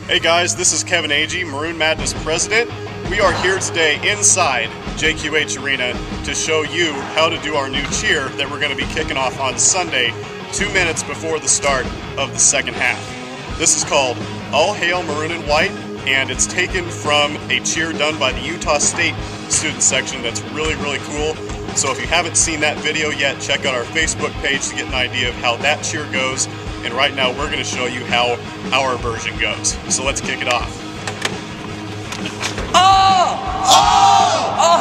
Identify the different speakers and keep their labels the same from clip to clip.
Speaker 1: Hey guys, this is Kevin Agee, Maroon Madness President. We are here today inside JQH Arena to show you how to do our new cheer that we're going to be kicking off on Sunday, 2 minutes before the start of the second half. This is called All Hail Maroon and White, and it's taken from a cheer done by the Utah State student section that's really, really cool. So if you haven't seen that video yet, check out our Facebook page to get an idea of how that cheer goes. And right now we're going to show you how our version goes. So let's kick it off.
Speaker 2: All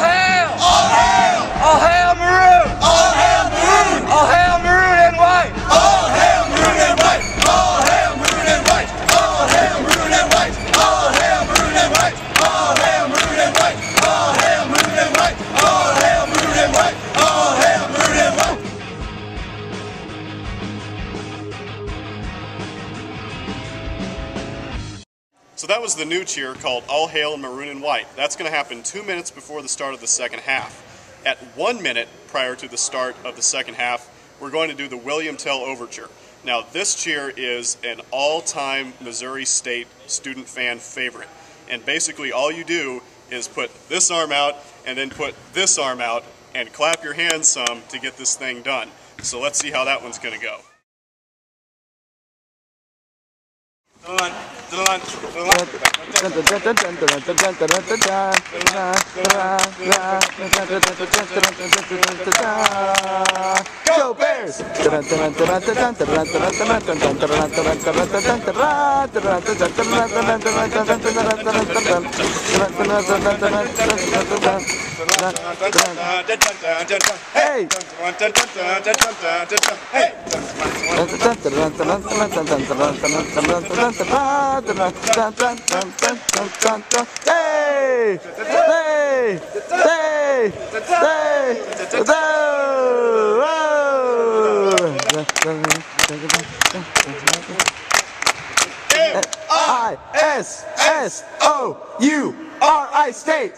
Speaker 2: hail! All hail! All hail Maroon! All hail Maroon! All hail Maroon and White! All hail Maroon and White! All hail Maroon and White! All hail Maroon and White! All hail Maroon and White! All hail Maroon and White! All hail Maroon and White! All hail Maroon and White! All hail Maroon and White!
Speaker 1: So that was the new cheer called All Hail Maroon and White. That's going to happen 2 minutes before the start of the second half. At 1 minute prior to the start of the second half, we're going to do the William Tell Overture. Now this cheer is an all-time Missouri State student fan favorite. And basically all you do is put this arm out and then put this arm out and clap your hands some to get this thing done. So let's see how that one's going to go.
Speaker 2: Go Bears! Hey! Hey! Hey! Hey! I-S-S-O-U-R-I State!